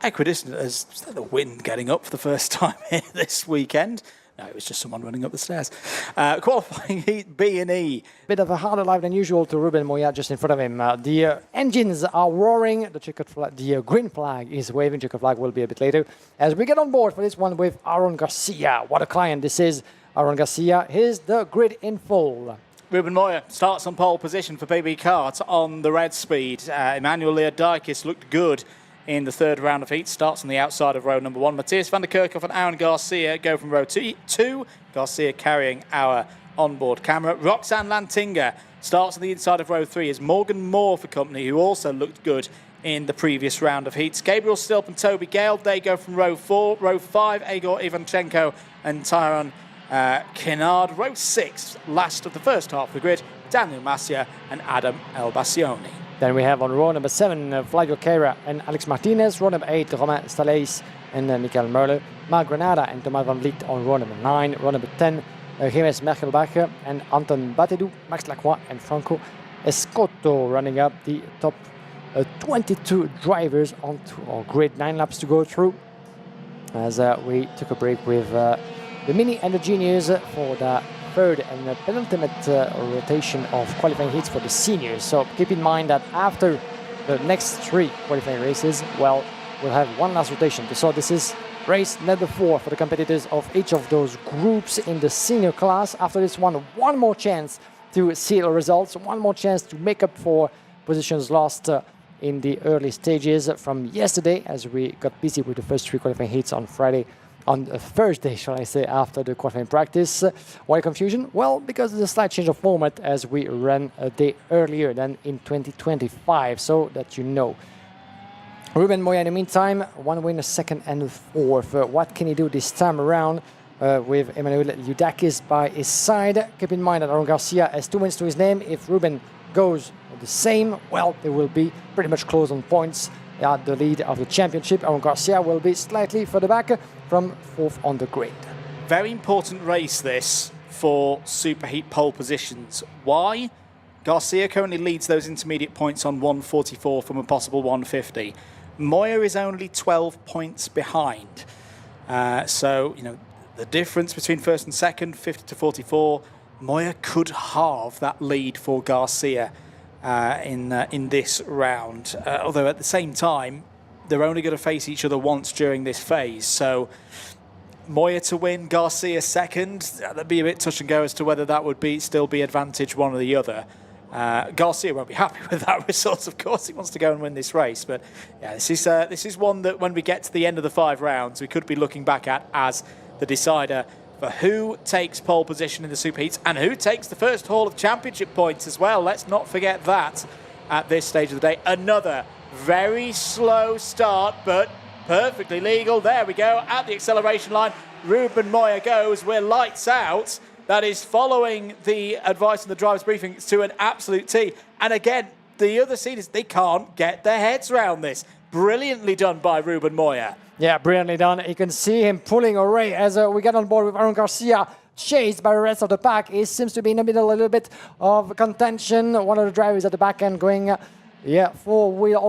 equidistant as the wind getting up for the first time here this weekend. No, it was just someone running up the stairs. Qualifying heat B and E. Bit of a harder life than usual to Ruben Moya just in front of him. The engines are roaring. The green flag is waving. Checkered flag will be a bit later. As we get on board for this one with Aaron Garcia. What a client this is. Aaron Garcia. Here's the grid in full. Ruben Moya starts on pole position for BB Kart on the red speed. Emmanuel Leodikis looked good in the third round of heat. Starts on the outside of row number 1. Matthias van der Kerkhoff and Aaron Garcia go from row 2. Garcia carrying our onboard camera. Roxanne Lantinga starts on the inside of row 3 as Morgan Moore for company, who also looked good in the previous round of heats. Gabriel Stilp and Toby Gale, they go from row 4. Row 5, Igor Ivanchenko and Tyron Kennard. Row 6, last of the first half of the grid, Daniel Masia and Adam Elbassioni. Then we have on row number 7, Flavio Queira and Alex Martinez. Row number 8, Romain Staleis and Michael Merle. Marc Granada and Thomas Van Vliet on row number 9. Row number 10, Jiménez Merkelbacher and Anton Batedou, Max Lacroix and Franco Escotto running up the top 22 drivers onto our grid. 9 laps to go through as we took a break with the Mini and the Juniors for the third and the penultimate rotation of qualifying heats for the seniors. So keep in mind that after the next 3 qualifying races, well, we'll have one last rotation. So this is race number 4 for the competitors of each of those groups in the senior class. After this one more chance to seal results, one more chance to make up for positions lost in the early stages from yesterday, as we got busy with the first 3 qualifying heats on Friday. On Thursday, shall I say, after the qualifying practice. Why confusion? Well, because there's a slight change of format as we ran a day earlier than in 2025, so that you know. Ruben Moya, in the meantime, 1 win, a 2nd and a 4th. What can he do this time around with Emmanuel Leodikis by his side? Keep in mind that Aaron Garcia has 2 wins to his name. If Ruben goes the same, well, they will be pretty much close on points at the lead of the championship. Aaron Garcia will be slightly further back from 4th on the grid. Very important race this for superheat pole positions. Why? Garcia currently leads those intermediate points on 144 from a possible 150. Moya is only 12 points behind. So, you know, the difference between first and second, 50 to 44, Moya could halve that lead for Garcia in this round. Although at the same time, they're only going to face each other once during this phase. So Moya to win, Garcia second. That'd be a bit touch and go as to whether that would still be advantage one or the other. Garcia won't be happy with that result, of course. He wants to go and win this race. But yeah, this is one that when we get to the end of the 5 rounds, we could be looking back at as the decider for who takes pole position in the superheats and who takes the first haul of championship points as well. Let's not forget that at this stage of the day. Another very slow start, but perfectly legal. There we go, at the acceleration line. Ruben Moya goes, we're lights out. That is following the advice in the driver's briefing to an absolute T. And again, the other seniors, they can't get their heads around this. Brilliantly done by Ruben Moya. Yeah, brilliantly done. You can see him pulling away as we get on board with Aaron Garcia, chased by the rest of the pack. He seems to be in the middle a little bit of contention. One of the drivers at the back end going, all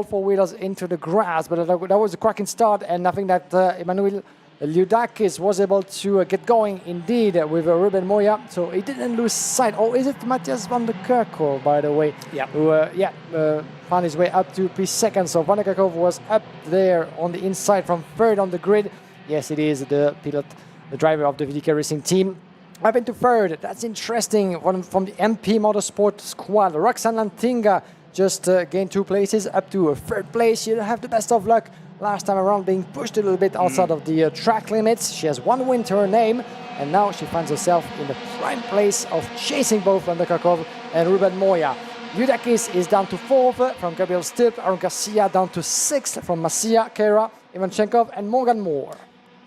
4 wheelers into the grass. But that was a cracking start, and I think that Emmanuel Leodikis was able to get going indeed with Ruben Moya, so he didn't lose sight. Oh, is it Matthias van der Kerkhoff, by the way? Yeah. Who found his way up to P2. So van der Kerkhoff was up there on the inside from 3rd on the grid. Yes, it is the pilot, the driver of the VDK Racing team. Up into 3rd. That's interesting. One from the MP Motorsport squad. Roxanne Lantinga just gained 2 places up to 3rd place. You have the best of luck. Last time around being pushed a little bit outside of the track limits. She has 1 win to her name, and now she finds herself in the prime place of chasing both Van der Kerkhoff and Ruben Moya. Leodikis is down to 4th from Gabriel Stilp. Aaron Garcia down to 6th from Masia, Queira, Ivanchenko and Morgan Moore.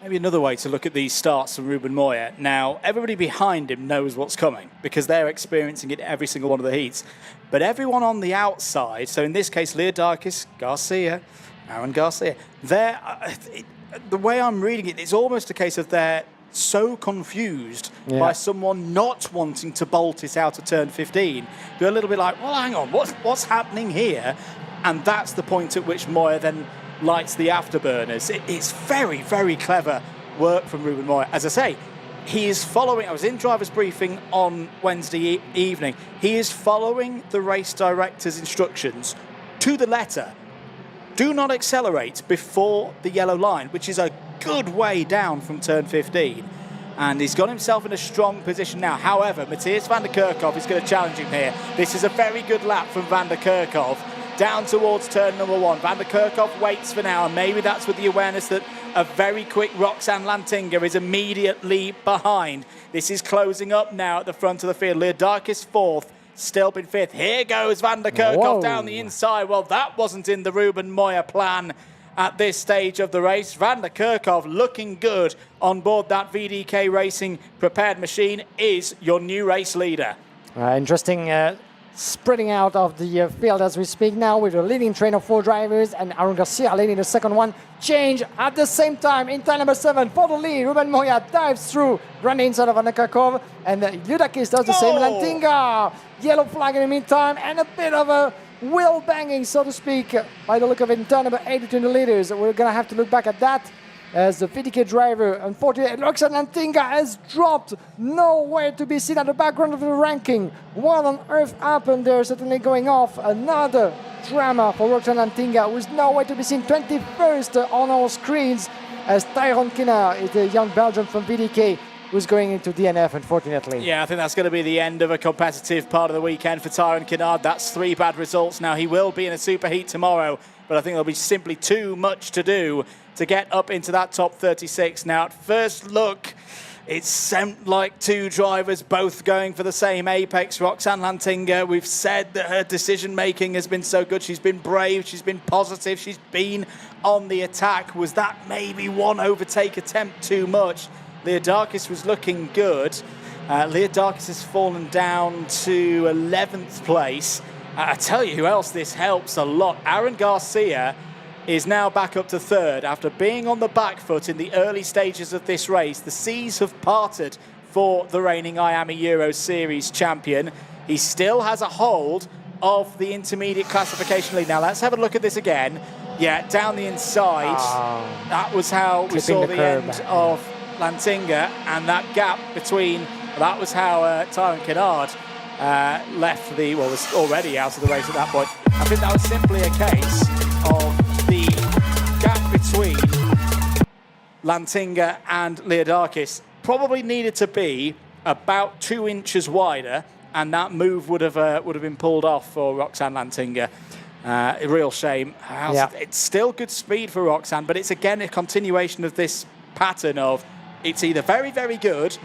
Maybe another way to look at these starts from Ruben Moya. Now, everybody behind him knows what's coming because they're experiencing it every single one of the heats. But everyone on the outside, so in this case, Leodikis, Garcia, Aaron Garcia, the way I'm reading it, it's almost a case of they're so confused by someone not wanting to bolt it out of turn 15. They're a little bit like, well, hang on, what's happening here? And that's the point at which Moya then lights the afterburners. It's very, very clever work from Ruben Moya. As I say, he is following, I was in driver's briefing on Wednesday evening, he is following the race director's instructions to the letter. Do not accelerate before the yellow line, which is a good way down from turn 15. And he's got himself in a strong position now. However, Matthias van der Kerkhoff is going to challenge him here. This is a very good lap from van der Kerkhoff down towards turn number 1. Van der Kerkhoff waits for now, and maybe that's with the awareness that a very quick Roxanne Lantinga is immediately behind. This is closing up now at the front of the field. Leodakis 4th, Stilp 5th. Here goes van der Kerkhoff down the inside. Well, that wasn't in the Ruben Moya plan at this stage of the race. Van der Kerkhoff looking good on board that VDK Racing prepared machine, is your new race leader. Interesting spreading out of the field as we speak now, with a leading train of 4 drivers and Aaron Garcia leading the second one. Change at the same time in time number 7 for the lead. Ruben Moya dives through, running inside of Van der Kerkhoff, and Leodakis does the same. Lantinga, yellow flag in the meantime, and a bit of a wheel banging, so to speak, by the look of it in turn number 8 between the leaders. We're going to have to look back at that, as the VDK driver, unfortunately, Roxanne Lantinga has dropped, nowhere to be seen at the background of the ranking. What on earth happened there? Certainly going off. Another drama for Roxanne Lantinga, who is nowhere to be seen. 21st on our screens, as Tyrone Kinner is the young Belgian from VDK, who's going into DNF, unfortunately. Yeah, I think that's going to be the end of a competitive part of the weekend for Tyrone Kinner. That's 3 bad results. Now, he will be in a superheat tomorrow, but I think there'll be simply too much to do to get up into that top 36. Now, at first look, it seemed like 2 drivers both going for the same apex. Roxanne Lantinga, we've said that her decision-making has been so good. She's been brave, she's been positive, she's been on the attack. Was that maybe one overtake attempt too much? Leodakis was looking good. Leodakis has fallen down to 11th place. I tell you who else this helps a lot. Aaron Garcia is now back up to 3rd after being on the back foot in the early stages of this race. The seas have parted for the reigning IAME Euro Series champion. He still has a hold of the intermediate classification lead. Now let's have a look at this again. Yeah, down the inside. That was how we saw the end of Lantinga, and that gap between, that was how Tyrone Kinner left the, well, was already out of the race at that point. I think that was simply a case of the gap between Lantinga and Leodakis probably needed to be about 2 inches wider, and that move would have been pulled off for Roxanne Lantinga. A real shame. Yeah. It's still good speed for Roxanne, but it's again a continuation of this pattern of it's either very, very good,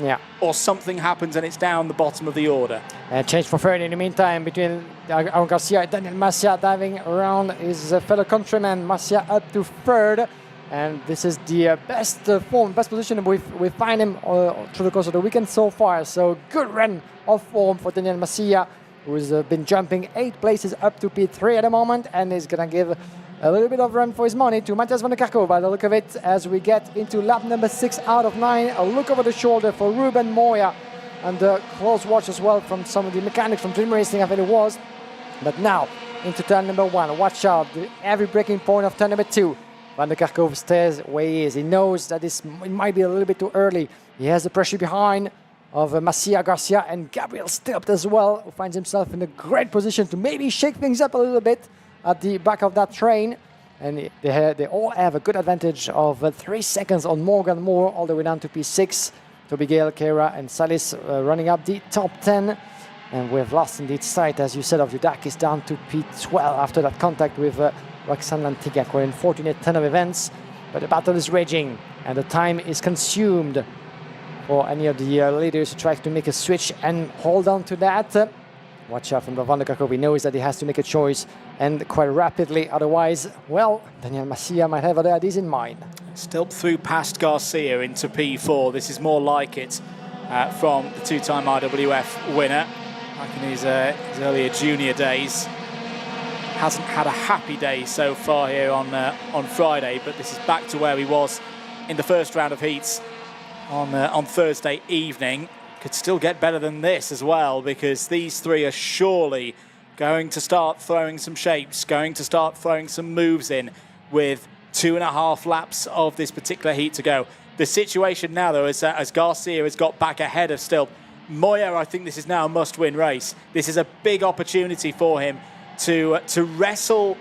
or something happens and it's down the bottom of the order. Change for 3rd in the meantime between Aaron Garcia and Daniel Masia, diving around his fellow countryman. Masia up to 3rd, and this is the best form, best position we find him through the course of the weekend so far. So good run of form for Daniel Masia, who's been jumping 8 places up to P3 at the moment, and is going to give a little bit of run for his money to Matthias van der Kerkhoff by the look of it, as we get into lap number 6 out of 9. A look over the shoulder for Ruben Moya, and close watch as well from some of the mechanics from Dream Racing, I think it was. But now into turn number 1. Watch out, every breaking point of turn number 2. Van der Kerkhoff stays where he is. He knows that it might be a little bit too early. He has the pressure behind of Masia, Garcia, and Gabriel Stilp as well, who finds himself in a great position to maybe shake things up a little bit at the back of that train. And they all have a good advantage of 3 seconds on Morgan Moore, all the way down to P6. Toby Gale, Kera, and Salis running up the top 10. And we've lost indeed sight, as you said, of Leodakis down to P12 after that contact with Roxanne Lantinga. We're in 14-10 of events, but the battle is raging and the time is consumed for any of the leaders who try to make a switch and hold on to that. Watch out from Van der Kerkhoff. He knows that he has to make a choice, and quite rapidly. Otherwise, well, Daniel Masia might have other ideas in mind. Still through past Garcia into P4. This is more like it from the 2-time IWF winner. Like in his earlier junior days. Hasn't had a happy day so far here on Friday, but this is back to where he was in the first round of heats on Thursday evening. Could still get better than this as well, because these 3 are surely going to start throwing some shapes, going to start throwing some moves in with 2.5 laps of this particular heat to go. The situation now, though, is as Garcia has got back ahead of Stilp, Moya, I think this is now a must-win race. This is a big opportunity for him to wrestle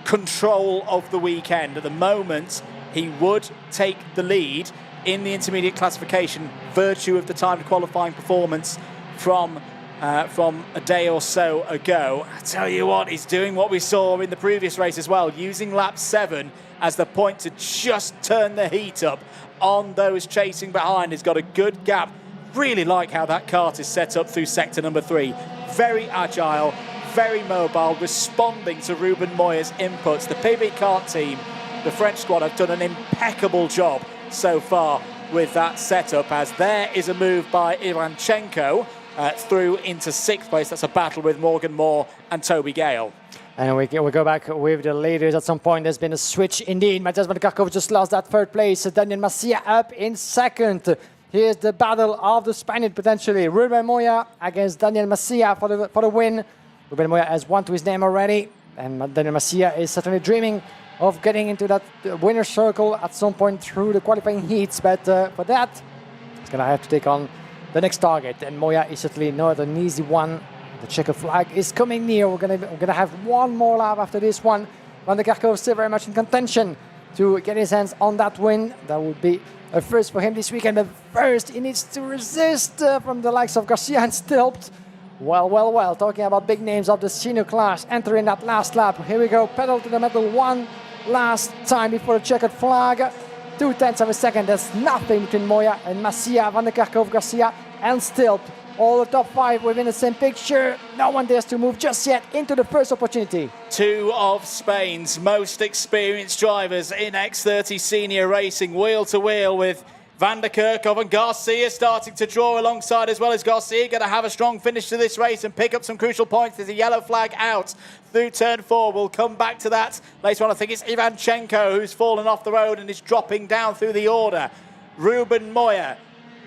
control of the weekend. At the moment, he would take the lead in the intermediate classification, virtue of the timed qualifying performance from a day or so ago. I tell you what, he's doing what we saw in the previous race as well, using lap 7 as the point to just turn the heat up on those chasing behind. He's got a good gap. Really like how that kart is set up through sector number 3. Very agile, very mobile, responding to Ruben Moya's inputs. The PB kart team, the French squad, have done an impeccable job so far with that setup, as there is a move by Ivanchenko through into 6th place. That's a battle with Morgan Moore and Toby Gale. And we go back with the leaders at some point. There's been a switch indeed. Matías Van der Kerkhoff just lost that 3rd place. Daniel Macia up in 2nd. Here's the battle of the Spaniard potentially. Ruben Moya against Daniel Macia for the win. Ruben Moya has one to his name already, and Daniel Macia is certainly dreaming of getting into that winner's circle at some point through the qualifying heats. But for that, he's going to have to take on the next target. And Moya is certainly not an easy one. The checkered flag is coming near. We're gonna have one more lap after this one. Van der Kerkhoff still very much in contention to get his hands on that win. That would be a first for him this weekend. But first, he needs to resist from the likes of Garcia and Stilpt. Well. Talking about big names of the senior class entering that last lap. Here we go. Pedal to the metal one last time before the checkered flag. 0.2 of a second. There's nothing between Moya and Macia, Van der Kerkhoff, Garcia, and Stilpt. All the top 5 within the same picture. No one dares to move just yet into the first opportunity. 2 of Spain's most experienced drivers in X30 senior racing, wheel to wheel, with Van der Kerkhoff and Garcia starting to draw alongside as well. As Garcia going to have a strong finish to this race and pick up some crucial points. There's a yellow flag out through turn 4. We'll come back to that later on. I think it's Ivanchenko who's fallen off the road and is dropping down through the order. Ruben Moya,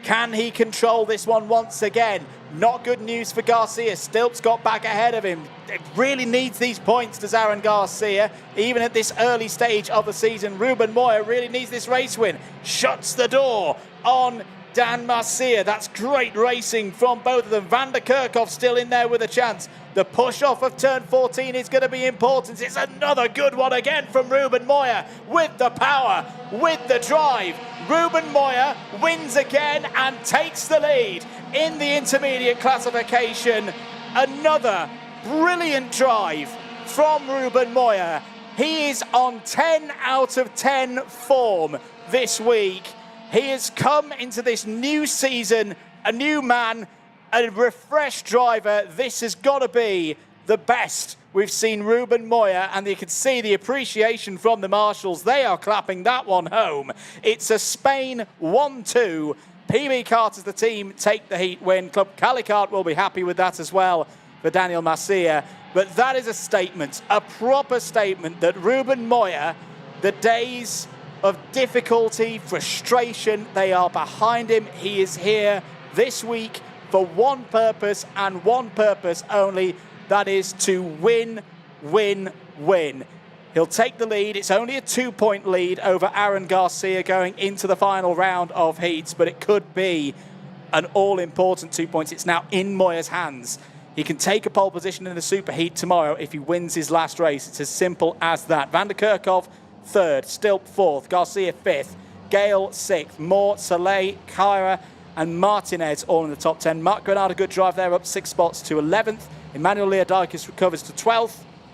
can he control this one once again? Not good news for Garcia. Stilp's got back ahead of him. It really needs these points, does Aaron Garcia. Even at this early stage of the season, Ruben Moya really needs this race win. Shuts the door on Dan Macia. That's great racing from both of them. Van der Kerkhoff still in there with a chance. The push-off of turn 14 is going to be important. It's another good one again from Ruben Moya, with the power, with the drive. Ruben Moya wins again and takes the lead in the intermediate classification. Another brilliant drive from Ruben Moya. He is on 10 out of 10 form this week. He has come into this new season a new man, a refreshed driver. This has got to be the best we've seen Ruben Moya, and you can see the appreciation from the marshals. They are clapping that one home. It's a Spain 1-2. PB Kart as the team take the heat win. Club Calicart will be happy with that as well for Daniel Macia. But that is a statement, a proper statement, that Ruben Moya, the days of difficulty, frustration, they are behind him. He is here this week for one purpose and one purpose only. That is to win. He'll take the lead. It's only a 2-point lead over Aaron Garcia going into the final round of heats, but it could be an all-important 2 points. It's now in Moya's hands. He can take a pole position in the super heat tomorrow if he wins his last race. It's as simple as that. Van der Kerkhoff, 3rd. Stilp, 4th. Garcia, 5th. Gale, 6th. Moore, Soleil, Kyra, and Martinez all in the top 10. Marc Granada, good drive there, up 6 spots to 11th. Emmanuel Leodakis recovers to 12th.